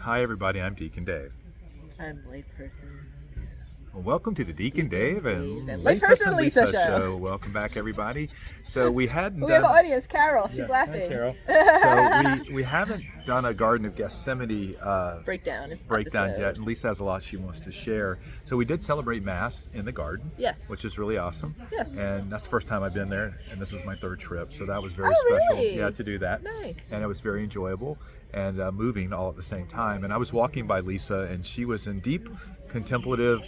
Hi, everybody. I'm Deacon Dave. I'm layperson. Well, welcome to the Deacon Dave and Layperson Lisa show. Welcome back, everybody. So we hadn't We have an done. audience, Carol. She's Yes, laughing. hi, Carol. So we haven't done a Garden of Gethsemane breakdown yet, episode. and Lisa has a lot she wants to share. So we did celebrate Mass in the garden, Yes. which is really awesome. Yes. And that's the first time I've been there, and this is my third trip, so that was very Oh, special. really? Yeah, to do that. Nice. And it was very enjoyable and moving all at the same time. And I was walking by Lisa, and she was in deep contemplative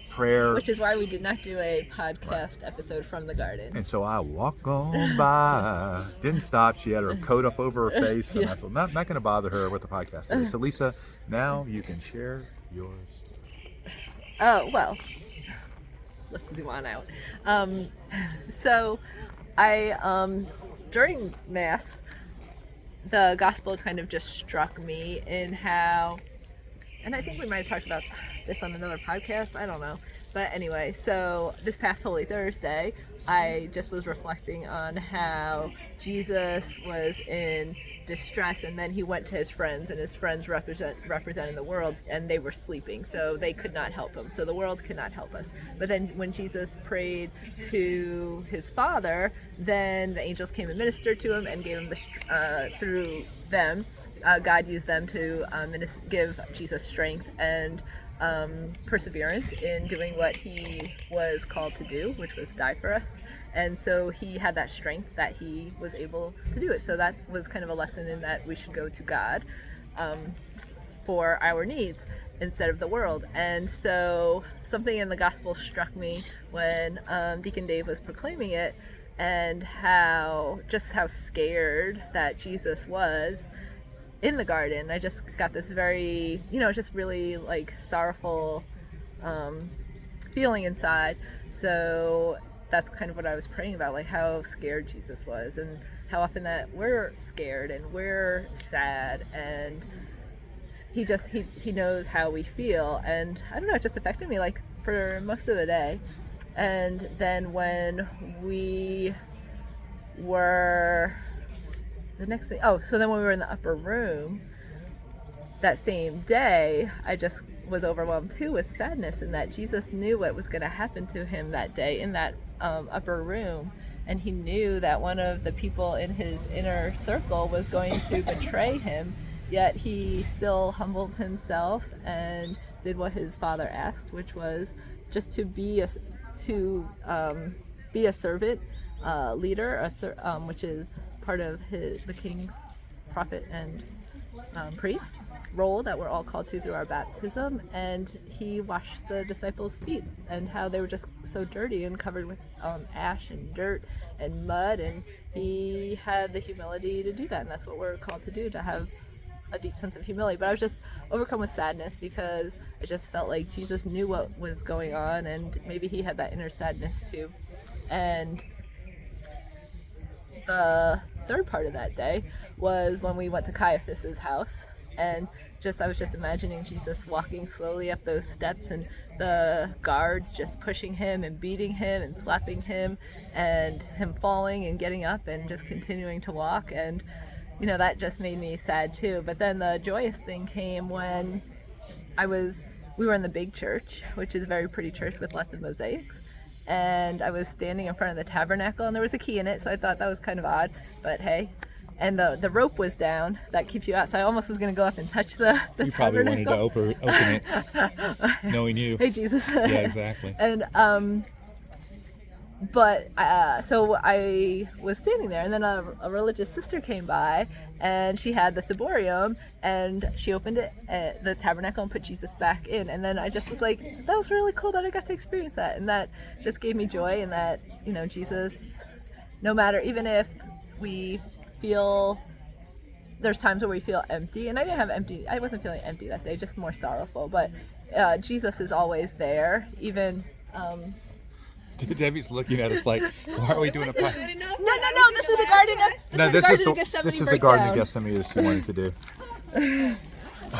prayer. Which is why we did not do a podcast episode from the garden. And so I walk on by, didn't stop. She had her coat up over her face, and I thought, not going to bother her with the podcast today. So Lisa, now you can share your story. Oh, well, let's zoom on out. So I, during Mass, the gospel kind of just struck me in how, and I think we might have talked about this on another podcast, I don't know. But anyway, so this past Holy Thursday, I just was reflecting on how Jesus was in distress, and then he went to his friends, and his friends represented the world, and they were sleeping, so they could not help him. So the world could not help us. But then when Jesus prayed to his Father, then the angels came and ministered to him and gave him through them. God used them to give Jesus strength and perseverance in doing what he was called to do, which was die for us. And so he had that strength that he was able to do it. So that was kind of a lesson in that we should go to God for our needs instead of the world. And so something in the gospel struck me when Deacon Dave was proclaiming it, and how scared that Jesus was in the garden. I just got this very, just really like sorrowful feeling inside. So that's kind of what I was praying about, like how scared Jesus was, and how often that we're scared and we're sad, and he knows how we feel. And I don't know, it just affected me like for most of the day. And then when we were when we were in the upper room that same day, I just was overwhelmed too with sadness, and that Jesus knew what was going to happen to him that day in that upper room, and he knew that one of the people in his inner circle was going to betray him, yet he still humbled himself and did what his Father asked, which was just to be a servant leader, which is part of the king, prophet, and priest role that we're all called to through our baptism. And he washed the disciples' feet, and how they were just so dirty and covered with ash and dirt and mud, and he had the humility to do that. And that's what we're called to do, to have a deep sense of humility. But I was just overcome with sadness, because I just felt like Jesus knew what was going on, and maybe he had that inner sadness too. And the third part of that day was when we went to Caiaphas's house, and I was just imagining Jesus walking slowly up those steps, and the guards just pushing him and beating him and slapping him, and him falling and getting up and just continuing to walk. And that just made me sad too. But then the joyous thing came when we were in the big church, which is a very pretty church with lots of mosaics. And I was standing in front of the tabernacle, and there was a key in it, so I thought that was kind of odd, but hey. And the rope was down that keeps you out, so I almost was going to go up and touch the tabernacle. You probably wanted to open it, knowing you. Hey, Jesus. Yeah, exactly. And so I was standing there, and then a religious sister came by, and she had the ciborium, and she opened it, the tabernacle, and put Jesus back in. And then I just was like, that was really cool that I got to experience that, and that just gave me joy. And that Jesus, no matter, even if we feel, there's times where we feel empty, and I wasn't feeling empty that day, just more sorrowful, but Jesus is always there, even Debbie's looking at us like, why are we doing a podcast? No, this is a garden of Gethsemane. This is a Garden of Gethsemane that she wanted to do.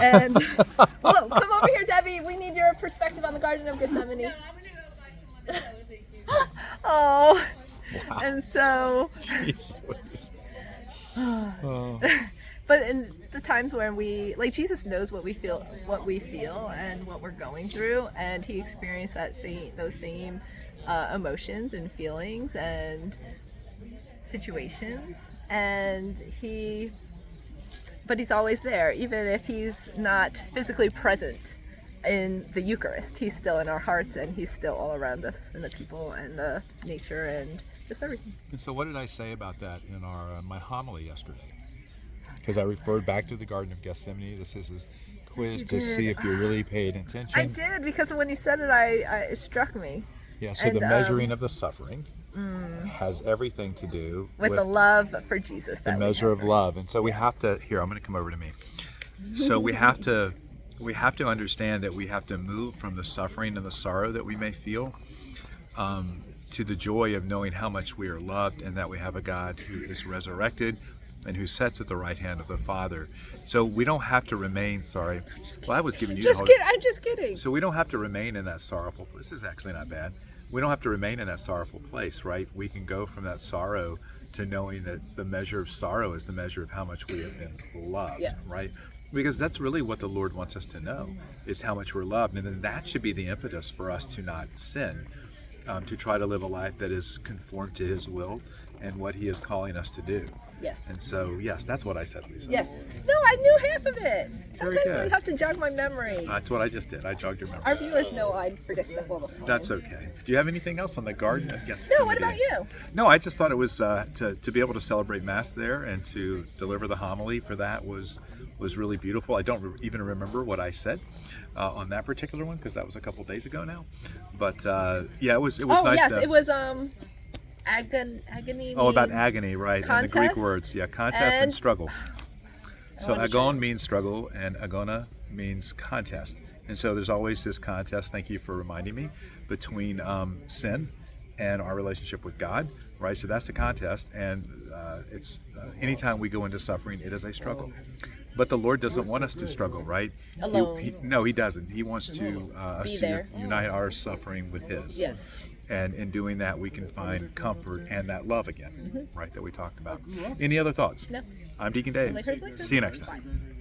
And come over here, Debbie. We need your perspective on the Garden of Gethsemane. No, I'm gonna go by someone else. Thank you. Oh, Wow. and so, Jeez. Oh. but the times when we, like, Jesus knows what we feel and what we're going through, and he experienced those same emotions and feelings and situations, and but he's always there, even if he's not physically present in the Eucharist. He's still in our hearts, and he's still all around us, and the people and the nature and just everything. And so what did I say about that in my homily yesterday? Because I referred back to the Garden of Gethsemane. This is a quiz Yes, you to did. see if you really paid attention. I did, because when you said it, it struck me. Yeah, so the measuring of the suffering has everything to do With the love for Jesus. the measure of love. And so we have to, here, I'm going to come over to me. So we have to understand that we have to move from the suffering and the sorrow that we may feel to the joy of knowing how much we are loved, and that we have a God who is resurrected and who sits at the right hand of the Father. So we don't have to remain, sorry. Well, I was giving you I'm just kidding. So we don't have to remain in that sorrowful, this is actually not bad. We don't have to remain in that sorrowful place, right? We can go from that sorrow to knowing that the measure of sorrow is the measure of how much we have been loved, right? Because that's really what the Lord wants us to know, is how much we're loved. And then that should be the impetus for us to not sin, to try to live a life that is conformed to his will and what he is calling us to do. Yes. And so, yes, that's what I said, Lisa. Yes. No, I knew half of it. Sometimes good. we have to jog my memory. That's what I just did. I jogged your memory. Our viewers know I forget stuff all the time. That's okay. Do you have anything else on the Garden of Gethsemane? No, what about you? No, I just thought it was to be able to celebrate Mass there and to deliver the homily for that was really beautiful. I don't even remember what I said on that particular one, because that was a couple days ago now. But yeah, it was nice. Yes, it was agony. Oh, about agony, right? And the Greek words, contest and struggle. So agon means struggle, and agona means contest. And so there's always this contest, thank you for reminding me, between sin and our relationship with God, right? So that's the contest, and it's anytime we go into suffering, it is a struggle. But the Lord doesn't want us to struggle, right? Alone. No, he doesn't. He wants to us to there. unite our suffering with his. Yes. And in doing that, we can find comfort and that love again, right, that we talked about. Any other thoughts? No. I'm Deacon Dave. Like her, Lisa. See you next time. Bye.